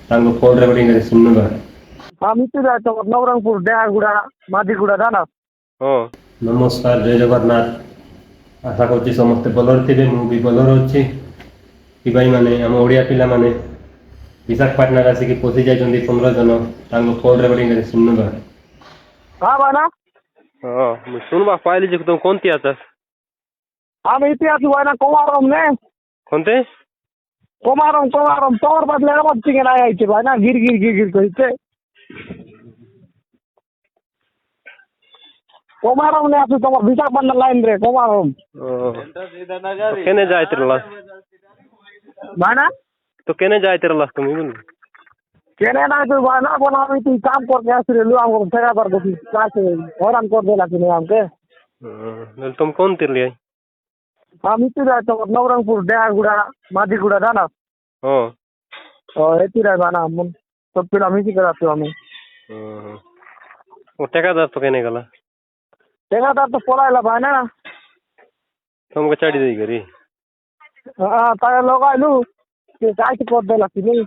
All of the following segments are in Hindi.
ତାଙ୍କ କଲ୍ ରେକର୍ଡିଂରେ ଶୁଣିବା। हाँ मित्र है तो नवरंगपुर डेहागुड़ा माझीगुड़ा जाना। ହଁ ନମସ୍କାର, ଜୟ ଜଗନ୍ନାଥ। ଆଶା କରୁଛି ସମସ୍ତେ ଭଲରେ ଥିବେ। ମୁଁ ବି ଭଲରେ ଅଛି। କି ଭାଇମାନେ, ଆମ ଓଡ଼ିଆ ପିଲାମାନେ ବିଶାଖାପାଟଣାରେ ଆସିକି ପଶି ଯାଇଛନ୍ତି 15 ଜଣ। ତାଙ୍କ କଲ୍ ରେକର୍ଡିଂରେ ଶୁଣିବା। हाँ भाई ହଁ ମୁଁ ଶୁଣବା ପାଇଲି ଯେ ତମ କୋନ୍ ତିଆଚାସ हम इतिहास हुआ ना कोमारम ने କୋନ୍ତେ कोमारम तोर बदले मत चिकन आया इचे भाई ना गिर गिर गिर गिर कहिते कोमारम ने आसु तमर विशाखापट्टनम लाइन रे कोमारम केने जायतिरला भाई ना तो केने जायतिरला तुम बोल केने ना तो भाई ना बना तू काम करके आस रे लो हमको ठेका कर दो क्लास हैरान कर देला कि नहीं हमके तुम कौन तिरली हम इति रहे तो नवरंगपुर डेहागुड़ा माझीगुड़ा जाना। हाँ और इति रहे भाई ना हम सब पिला मिसी कराते हमें वो ठेकेदार तो केने गला ठेकादार तो पलायला भाई ना तुमको चढ़ी दी करी हाँ ताया लगाइलु के काट कर देला कि नहीं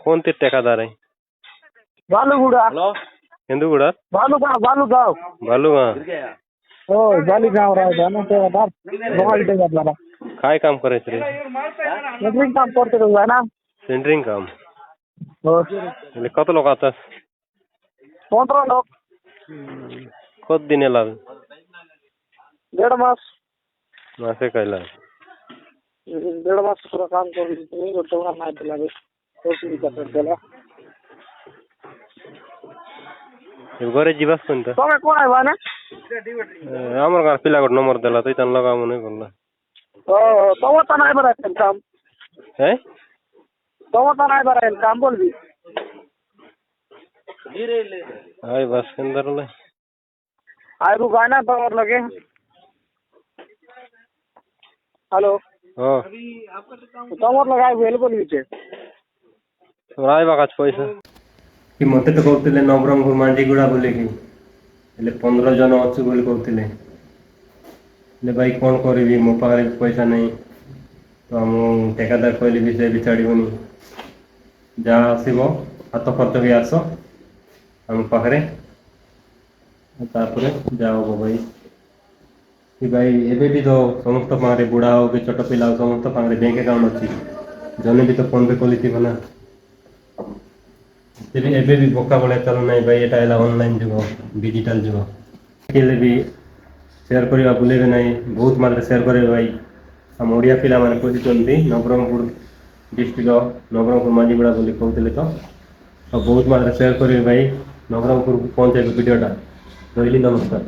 कौन तिर ठेकेदार है बालूगुड़ा हिंदूगुड़ा बालूगांव भालूगा ओ बालूगांव रहा है ना ठेकादार मोबाइल ठेकादार काय काम करे रे सेंटरिंग काम करते रहो है ना सेंटरिंग काम और कत लोग आता 15 लोग कत दिन ला 1.5 मास मासे कैला 1.5 मास पूरा काम कर नहीं तो टोना ना लगे तो भी कर देला घरे जीवास कोन तो तमे कोन है भाई ना हमर गार पिला को नंबर देला तो तन लगा मने करला ओ तमे तो नहीं बरा काम हैं तमे तो नहीं बरा काम बोल भी हाय बस अंदर ले आई रु गाना तो और लगे हेलो हां तमर लगाई वेल बोल भी राय बागाच पैसा कि ମୋତେ ତ କହୁଥିଲେ ନବରଙ୍ଗପୁର ମାଝୀଗୁଡ଼ା ବୋଲିକି, ହେଲେ 15 ଜଣ ଅଛୁ ବୋଲି କହୁଥିଲେ। ହେଲେ ଭାଇ କ'ଣ କରିବି, ମୋ ପାଖରେ ପଇସା ନାହିଁ। ତ ମୁଁ ଠିକାଦାର କହିଲି ବି ସେ ବି ଛାଡ଼ିବନି। ଯାହା ଆସିବ ହାତ ଖର୍ଚ୍ଚ ବି ଆସ ଆମ ପାଖରେ, ତାପରେ ଯାହା ହବ ଭାଇ। କି ଭାଇ ଏବେ ବି ତ ସମସ୍ତ ପାଖରେ ବୁଢ଼ା ହଉ କି ଛୋଟ ପିଲା ହଉ ସମସ୍ତ ପାଖରେ ବ୍ୟାଙ୍କ ଆକାଉଣ୍ଟ ଅଛି। ଜଣେ ବି ତ ଫୋନ୍ ପେ ଖୋଲିଥିବ ନା। ଏବେ ବି ବୋକା ଭଳିଆ ଚାଲୁନାହିଁ ଭାଇ। ଏଟା ହେଲା ଅନଲାଇନ୍ ଯୁଗ, ଡିଜିଟାଲ ଯୁଗ। ହେଲେ ବି ସେୟାର କରିବା ଭୁଲିବେ ନାହିଁ। ବହୁତ ମାତ୍ରାରେ ସେୟାର କରିବେ ଭାଇ। ଆମ ଓଡ଼ିଆ ପିଲାମାନେ ଖୋଜିଛନ୍ତି ନବରଙ୍ଗପୁର ଡିଷ୍ଟ୍ରିକ୍ଟର ନବରଙ୍ଗପୁର ମାଝୀଗୁଡ଼ା ବୋଲି କହୁଥିଲେ ତ। ଆଉ ବହୁତ ମାତ୍ରାରେ ସେୟାର କରିବେ ଭାଇ। ନବରଙ୍ଗପୁରକୁ ପହଞ୍ଚାଇବେ ଭିଡ଼ିଓଟା। ରହିଲି, ନମସ୍କାର।